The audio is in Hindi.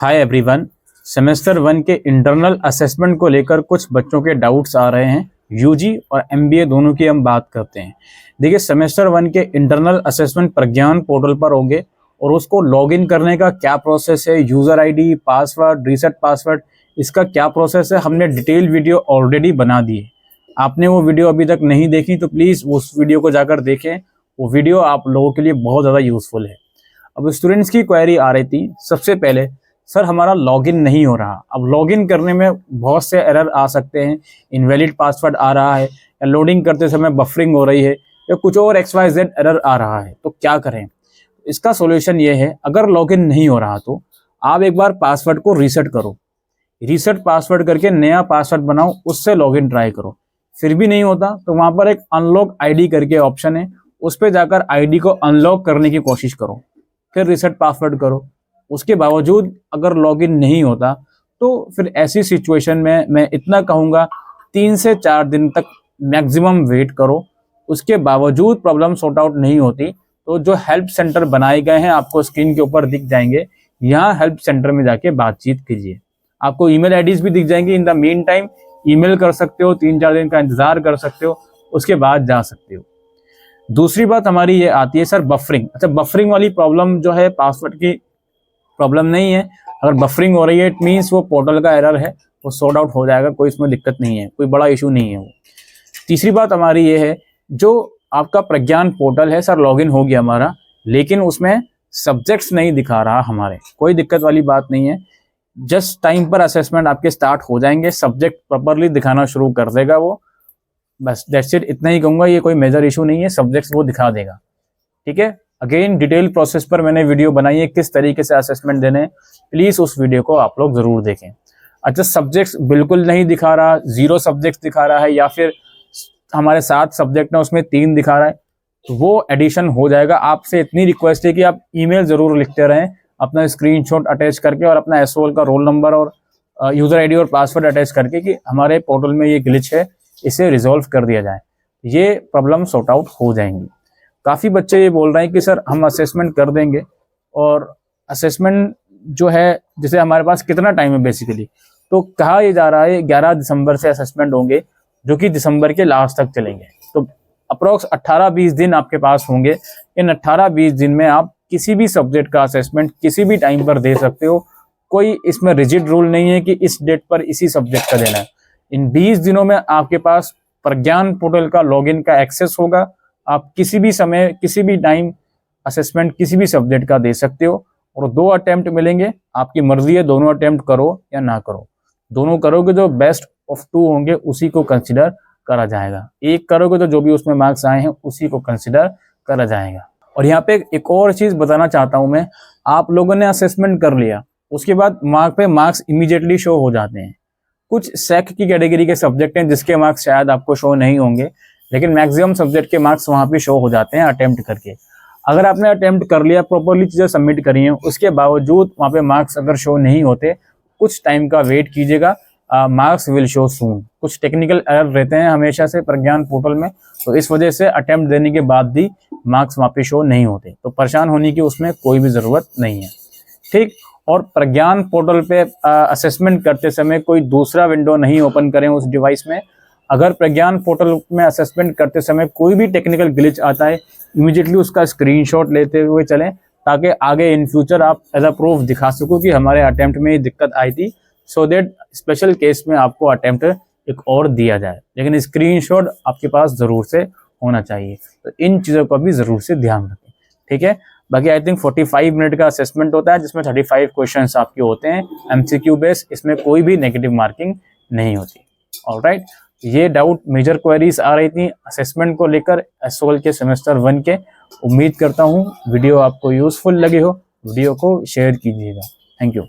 Hi everyone. सेमेस्टर 1 के इंटरनल असेसमेंट को लेकर कुछ बच्चों के डाउट्स आ रहे हैं। यूजी और एमबीए दोनों की हम बात करते हैं। देखिए, सेमेस्टर 1 के इंटरनल असेसमेंट प्रज्ञान पोर्टल पर होंगे और उसको लॉगिन करने का क्या प्रोसेस है, user ID, password, reset password, इसका क्या प्रोसेस है, हमने डिटेल वीडियो ऑलरेडी बना दी है। आपने वो वीडियो अभी तक नहीं देखी तो प्लीज़ उस वीडियो को जाकर देखें। वो वीडियो आप लोगों के लिए बहुत ज़्यादा यूज़फुल है। अब स्टूडेंट्स की क्वेरी आ रही थी, सबसे पहले सर हमारा लॉगिन नहीं हो रहा। अब लॉगिन करने में बहुत से एरर आ सकते हैं, इनवैलिड पासवर्ड आ रहा है, या लोडिंग करते समय बफरिंग हो रही है, या कुछ और XYZ एरर आ रहा है, तो क्या करें? इसका सॉल्यूशन ये है, अगर लॉगिन नहीं हो रहा तो आप एक बार पासवर्ड को रीसेट करो। रीसेट पासवर्ड करके नया पासवर्ड बनाओ, उससे लॉगिन ट्राई करो। फिर भी नहीं होता तो वहां पर एक अनलॉक आईडी करके ऑप्शन है, उस पर जाकर आईडी को अनलॉक करने की कोशिश करो, फिर रीसेट पासवर्ड करो। उसके बावजूद अगर लॉगिन नहीं होता तो फिर ऐसी सिचुएशन में मैं इतना कहूँगा 3 से 4 दिन तक मैक्सिमम वेट करो। उसके बावजूद प्रॉब्लम सॉर्ट आउट नहीं होती तो जो हेल्प सेंटर बनाए गए हैं आपको स्क्रीन के ऊपर दिख जाएंगे, यहाँ हेल्प सेंटर में जाके बातचीत कीजिए। आपको ईमेल आईडीज भी दिख जाएंगी। In the mean time email कर सकते हो, 3-4 दिन का इंतजार कर सकते हो, उसके बाद जा सकते हो। दूसरी बात हमारी ये आती है सर बफरिंग। अच्छा, बफरिंग वाली प्रॉब्लम जो है पासवर्ड की प्रॉब्लम नहीं है। अगर बफरिंग हो रही है इट मीन्स वो पोर्टल का एरर है, वो सॉर्ट आउट हो जाएगा, कोई इसमें दिक्कत नहीं है, कोई बड़ा इशू नहीं है वो। तीसरी बात हमारी ये है, जो आपका प्रज्ञान पोर्टल है सर लॉगिन हो गया हमारा, लेकिन उसमें सब्जेक्ट्स नहीं दिखा रहा हमारे, कोई दिक्कत वाली बात नहीं है। जस्ट टाइम पर असेसमेंट आपके स्टार्ट हो जाएंगे, सब्जेक्ट प्रॉपरली दिखाना शुरू कर देगा वो, बस दैट्स इट। इतना ही कहूँगा, ये कोई मेजर इशू नहीं है, सब्जेक्ट्स वो दिखा देगा। ठीक है, अगेन डिटेल प्रोसेस पर मैंने वीडियो बनाई है, किस तरीके से असेसमेंट देने, प्लीज उस वीडियो को आप लोग जरूर देखें। अच्छा, सब्जेक्ट्स बिल्कुल नहीं दिखा रहा, 0 सब्जेक्ट्स दिखा रहा है, या फिर हमारे 7 सब्जेक्ट है उसमें 3 दिखा रहा है, तो वो एडिशन हो जाएगा। आपसे इतनी रिक्वेस्ट है कि आप ईमेल जरूर लिखते रहें, अपना स्क्रीनशॉट अटैच करके और अपना एसओएल का रोल नंबर और यूजर आईडी और पासवर्ड अटैच करके कि हमारे पोर्टल में ये ग्लिच है, इसे रिजॉल्व कर दिया जाए। ये प्रॉब्लम सॉर्ट आउट हो जाएंगी। काफ़ी बच्चे ये बोल रहे हैं कि सर हम असेसमेंट कर देंगे, और असेसमेंट जो है जैसे हमारे पास कितना टाइम है बेसिकली, तो कहा ये जा रहा है 11 दिसंबर से असेसमेंट होंगे, जो कि दिसंबर के लास्ट तक चलेंगे। तो अप्रोक्स 18-20 दिन आपके पास होंगे। इन 18-20 दिन में आप किसी भी सब्जेक्ट का असेसमेंट किसी भी टाइम पर दे सकते हो। कोई इसमें रिजिड रूल नहीं है कि इस डेट पर इसी सब्जेक्ट का देना है। इन 20 दिनों में आपके पास प्रज्ञान पोर्टल का लॉगिन का एक्सेस होगा। आप किसी भी समय किसी भी टाइम असेसमेंट किसी भी सब्जेक्ट का दे सकते हो, और 2 अटेम्प्ट मिलेंगे। आपकी मर्जी है दोनों अटेम्प्ट करो या ना करो। दोनों करोगे जो बेस्ट ऑफ 2 होंगे उसी को कंसिडर करा जाएगा। एक करोगे तो जो भी उसमें मार्क्स आए हैं उसी को कंसिडर करा जाएगा। और यहाँ पे एक और चीज बताना चाहता हूँ मैं, आप लोगों ने असेसमेंट कर लिया, उसके बाद मार्क्स इमीडिएटली शो हो जाते हैं। कुछ सेक की कैटेगरी के सब्जेक्ट हैं जिसके मार्क्स शायद आपको शो नहीं होंगे, लेकिन मैक्सिमम सब्जेक्ट के मार्क्स वहां पे शो हो जाते हैं अटेम्प्ट करके। अगर आपने अटेम्प्ट कर लिया, प्रॉपरली चीजें सबमिट करी हैं, उसके बावजूद वहां पे मार्क्स अगर शो नहीं होते, कुछ टाइम का वेट कीजिएगा, मार्क्स विल शो सून। कुछ टेक्निकल एरर रहते हैं हमेशा से प्रज्ञान पोर्टल में, तो इस वजह से अटेम्प्ट देने के बाद भी मार्क्स वहां पे शो नहीं होते, तो परेशान होने की उसमें कोई भी जरूरत नहीं है। ठीक, और प्रज्ञान पोर्टल पे असेसमेंट करते समय कोई दूसरा विंडो नहीं ओपन करें उस डिवाइस में। अगर प्रज्ञान पोर्टल में असेसमेंट करते समय कोई भी टेक्निकल ग्लिच आता है, इमीडिएटली उसका स्क्रीनशॉट लेते हुए चलें, ताकि आगे इन फ्यूचर आप एज अ प्रूफ दिखा सको कि हमारे अटेम्प्ट में ये दिक्कत आई थी, सो दैट स्पेशल केस में आपको अटेम्प्ट एक और दिया जाए। लेकिन स्क्रीनशॉट आपके पास जरूर से होना चाहिए, तो इन चीज़ों का भी जरूर से ध्यान रखें। ठीक है, बाकी आई थिंक 45 मिनट का असेसमेंट होता है, जिसमें 35 क्वेश्चंस आपके होते हैं MCQ बेस। इसमें कोई भी नेगेटिव मार्किंग नहीं होती। ऑलराइट, ये डाउट मेजर क्वेरीज आ रही थी असेसमेंट को लेकर एसओएल के सेमेस्टर 1 के। उम्मीद करता हूँ वीडियो आपको यूजफुल लगे हो। वीडियो को शेयर कीजिएगा। Thank you.